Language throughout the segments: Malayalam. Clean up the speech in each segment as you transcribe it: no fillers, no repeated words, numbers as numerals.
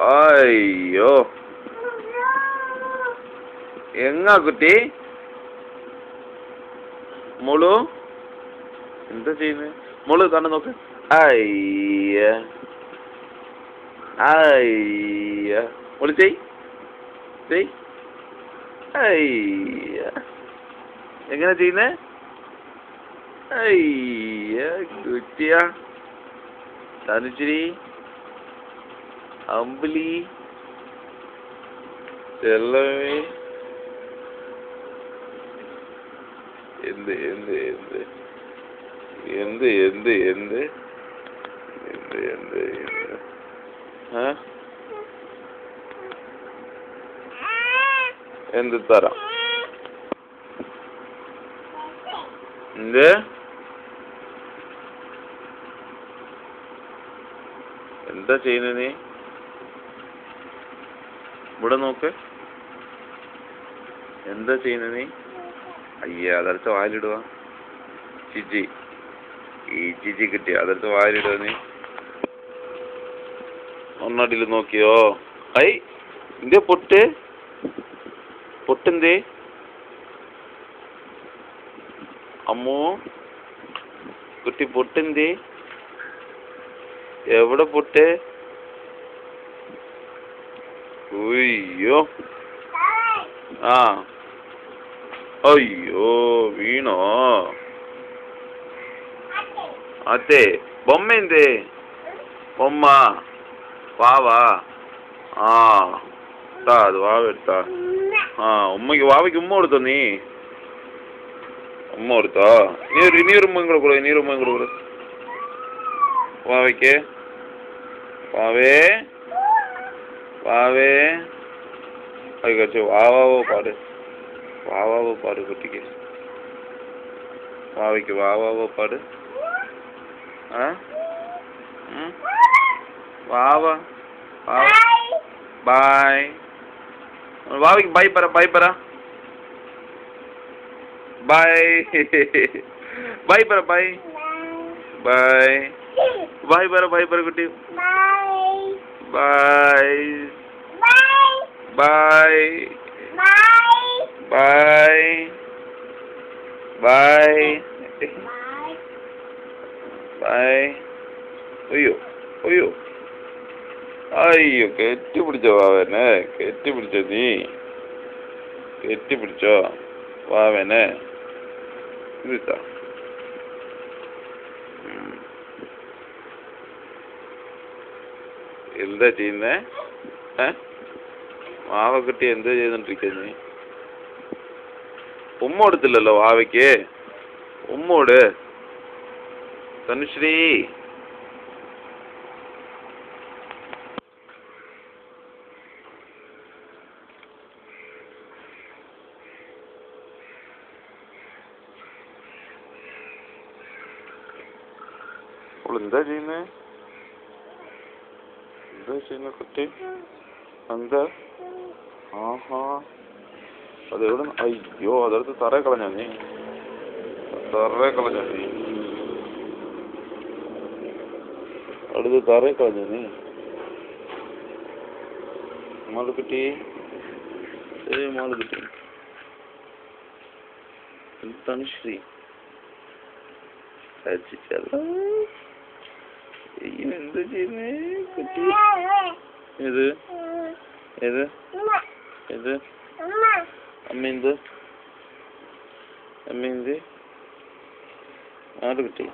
അയ്യോ എങ്ങാ കുട്ടി മോളു എന്താ ചെയ്യുന്നത്? മോള് കണ്ടു നോക്ക്. അയ്യ അയ്യ മോള് ചെയ് അയ്യ എങ്ങനെ ചെയ്യുന്നേ? അയ്യ കുട്ടിയാ തനുശ്രീ അമ്പിളി ചെല്ലമേ എന്ത് എന്ത് എന്ത് എന്ത് എന്ത് എന്ത് എന്ത് എന്ത് എന്ത് എന്ത് തരാം എന്ത് എന്താ ചെയ്യുന്നത് നീ? ഇവിടെ നോക്ക്. എന്താ ചെയ്യുന്നത് നീ? അയ്യ അതെടുത്ത് വായിലിടുക. ചിജി ഈ ചിജി കിട്ടിയ അതെടുത്ത് വായിലിടുക. നീ ഒന്നടിയിൽ നോക്കിയോ? ഐ എന്തേ പൊട്ടെന്തേ അമ്മോ കുട്ടി പൊട്ടെന്തേ? എവിടെ പൊട്ട്? ഉയ്യോ ആ അയ്യോ വീണോ? അതെ ബൊമ്മ എന്തേ? ബൊമ്മ വാവാ ആ എടുത്താ അത് വാവ എടുത്താ. ആ വാവയ്ക്ക് ഉമ്മ കൊടുത്തോ? നീ ഉമ്മ കൊടുത്തോ? നീ ഉമ്മയും കൊടുക്കൂ. വാവയ്ക്ക് വാവേ അത് കഴിച്ചു. വാവാവോ പാട് കുട്ടിക്ക്. വാവയ്ക്ക് വാവാവോ പാട്. വാവ ബായ്. വാവയ്ക്ക് ബൈ പറ ബൈ പറ കുട്ടി. ബൈ അയ്യോ കെട്ടിപ്പിടിച്ചോ വാവനെ? കെട്ടിപ്പിടിച്ചോ? നീ കെട്ടിപ്പിടിച്ചോ വാവനെ? ഇതാ എന്താ ചെയ്യുന്നേ? വാവ കുട്ടി എന്താ ചെയ്തോണ്ടിരിക്കുന്ന? നീ ഉമ്മ കൊടുത്തില്ലല്ലോ വാവയ്ക്ക്. ഉമ്മോട് തനുശ്രീ. എന്താ ചെയ്യുന്നേ? കുട്ടി എന്താ? ആഹാ അതെവിടെ? അയ്യോ അതെടുത്ത് തറ കളഞ്ഞ നീ. അടുത്ത് തറ കളഞ്ഞ നീ. മാളുക്കുട്ടി മാളുക്കുട്ടി തനുശ്രീ എന്താ ചെയ്യുന്നേ കുട്ടി? ഏത് അമ്മ ആര് കുട്ടി?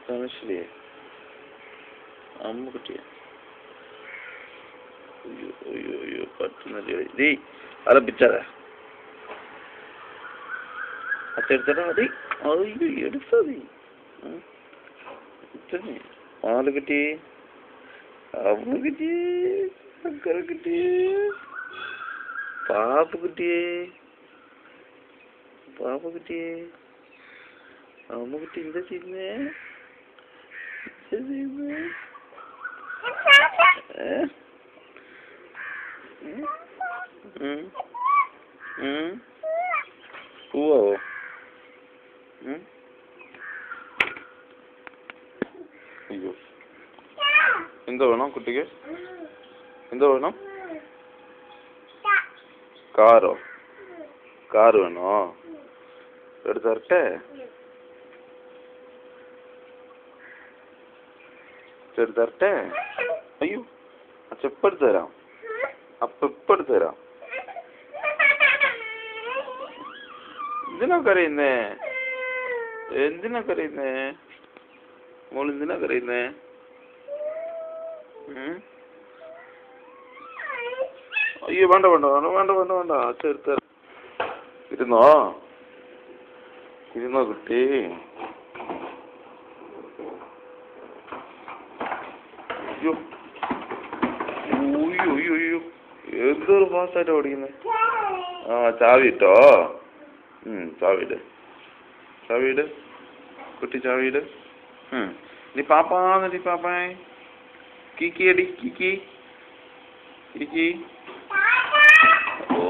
തനുശ്രീയെ അമ്മ കുട്ടിയെ. അയ്യോ പറ്റുന്നില്ല. അലപ്പിച്ചാ അച്ചെടുത്തടാ മതി. അയ്യോ എടുത്താ മതി. മാളുക്കുട്ടി അമ്മ കുട്ടിയെ കുട്ടിയെ പാപ്പുകുട്ടിയെ അമ്മ കുട്ടി എന്താ ചെയ്യുന്നേ? പോവോ? അയ്യോ എന്താ വേണം കുട്ടിക്ക്? എന്താ വേണം? കാറോ? കാറ് വേണോ? എടുത്ത് തരട്ടെ? എടുത്ത് തരട്ടെ? അയ്യോ, അച്ഛ ഇപ്പം എടുത്ത് തരാം. അപ്പം ഇപ്പം എടുത്ത് തരാം. എന്തിനാ കരയുന്നേ? എന്തിനാ കരയുന്നേ? മോൾ എന്തിനാ കരയുന്നേ? അയ്യോ, വേണ്ട വേണ്ട വേണ്ട വേണ്ട വേണ്ട വേണ്ട അച്ഛൻ എടുത്ത് തരാം. ഇരുന്നോ? ഇരുന്നോ കുട്ടി? അയ്യോ അയ്യോ അയ്യോ അയ്യോ, എന്തൊരു ഫാസ്റ്റായിട്ടാ ഓടിക്കുന്നത്. ആ, ചാവി ഇട്ടോ? ചാവിയിട്, ചാവിയിട് കുട്ടി, ചാവിയിട്. നീ പാപ്പാന്നടി, പാപ്പായ് കീക്കി അടി, കീക്കി കീക്കി. ഓ,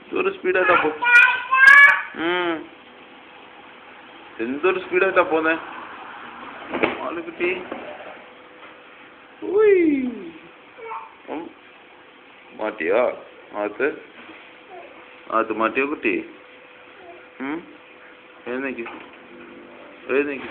എന്തൊരു സ്പീഡായിട്ടാ എന്തൊരു സ്പീഡായിട്ടാ പോന്നെ കുട്ടി. മാറ്റിയോ അകത്ത് മാറ്റിയോ കുട്ടി? എഴുന്നേക്ക്, എഴുന്നേക്ക്.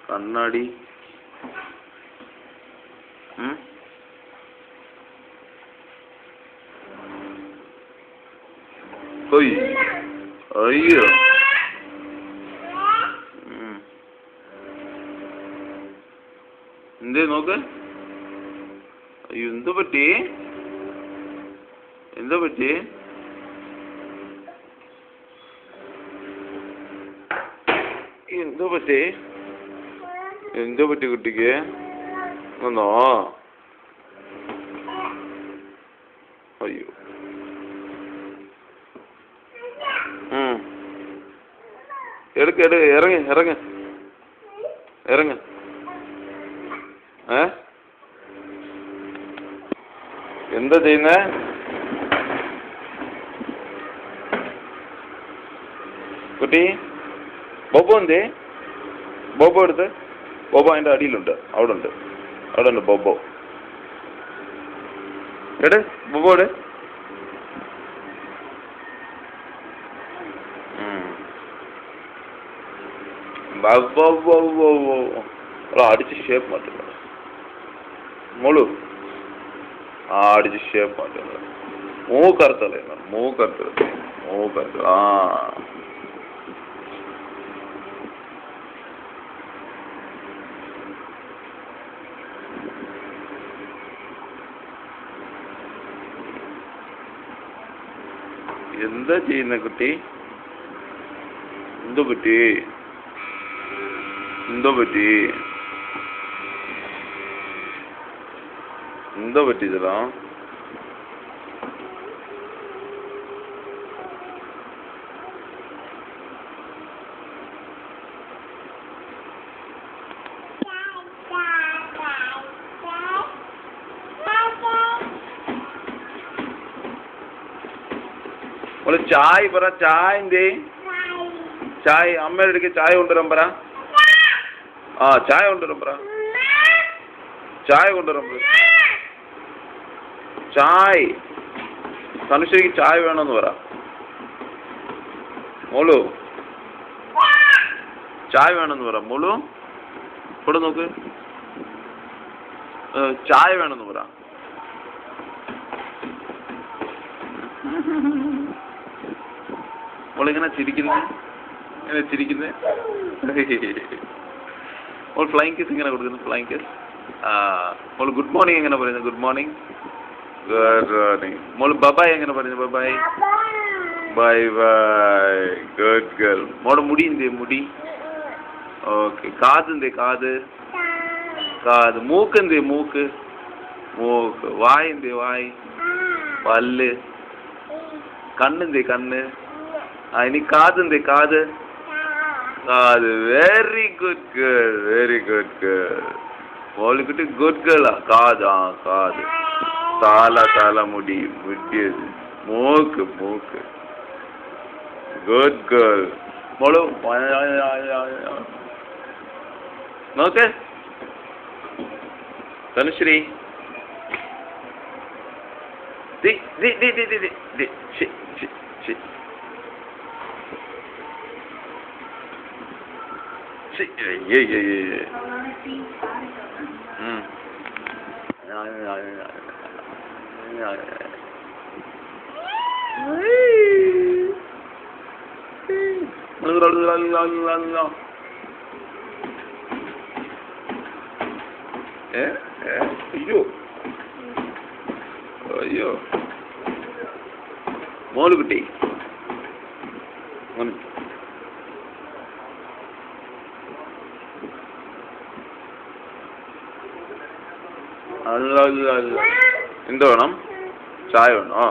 കണ്ണാടി. അയ്യോ, എന്തേ നോക്ക്. അയ്യോ, എന്താ പറ്റി? എന്താ പറ്റി? എന്താ പറ്റി? എന്താ പറ്റി കുട്ടിക്ക്? ഒന്നോ? അയ്യോ, എടുക്ക എടുക്ക, ഇറങ്ങ് ഇറങ്ങ് ഇറങ്ങ്. എന്താ ചെയ്യുന്നേ? കുട്ടി, ബോബോ എന്തേ? ബോബോ എടുത്ത്. ബോബോ അതിൻ്റെ അടിയിലുണ്ട്, അവിടെ ഉണ്ട്, അവിടെ ഉണ്ട് ബോബോ. എട് ബോബോ എട്. അടിച്ച് ഷേപ്പ് മാറ്റുന്നത് മോളു. അടിച്ച് ഷേപ്പ് മാറ്റുന്നത്. മൂക്കറുത്തല്ലേ, മൂക്കറുത്തത്, മൂക്കറുത്ത്. എന്താ ചെയ്യുന്ന കുട്ടി? എന്തോ പറ്റി? എന്തോ പറ്റി? എന്തോ പറ്റിയതാ? ചായ പറ, ചായ എന്തേ? ചായ അമ്മയുടെ അടുക്ക് ചായ കൊണ്ടുവരാൻ പറ. ചായ കൊണ്ടുവരാൻ പറ, ചായ കൊണ്ടുവരാൻ പറ. ചായ തനുശ്രീക്ക് ചായ വേണമെന്ന് പറ. മോളു ചായ വേണമെന്ന് പറ. മോളു ഇവിടെ നോക്ക്, ചായ വേണമെന്ന് പറ. മോളിങ്ങനെ ചിരിക്കുന്നേ, ഇങ്ങനെ ചിരിക്കുന്നേ. മോൾ ഫ്ലൈങ് കിസ് ഇങ്ങനെ കൊടുക്കുന്നു, ഫ്ലൈങ് കിസ്. മോൾ ഗുഡ് മോർണിംഗ് എങ്ങനെ പറയുന്നത്? Good morning, good morning. മോൾ ബബായ് എങ്ങനെ പറയുന്നത്? ബബായ്, ബൈ ബൈ, ഗുഡ് ഗേൾ. മോളുടെ മുടി എന്തേ? മുടി. ഓക്കെ. കാത് എന്തേ? കാത്, കാത്. മൂക്ക് എന്തേ? മൂക്ക്, മൂക്ക്. വായ് എന്തേ? വായ്, പല്ല്. കണ്ണെന്തേ? കണ്ണ്. ഇനി കാത് എന്തേ? കാത്, കാത്. Very good girl, very good girl. മോളിക്കുട്ടി ഗുഡ് ഗേളാ. കാത്, കാത്. തല, തല, മുടി, മുടിയത്. മൂക്ക്, മൂക്ക്. Good girl. മോള് നോക്ക്. തനുശ്രീ അയ്യോ അയ്യോ മോള് കുട്ടി അല്ല എന്ത് വേണം? ചായ വേണോ?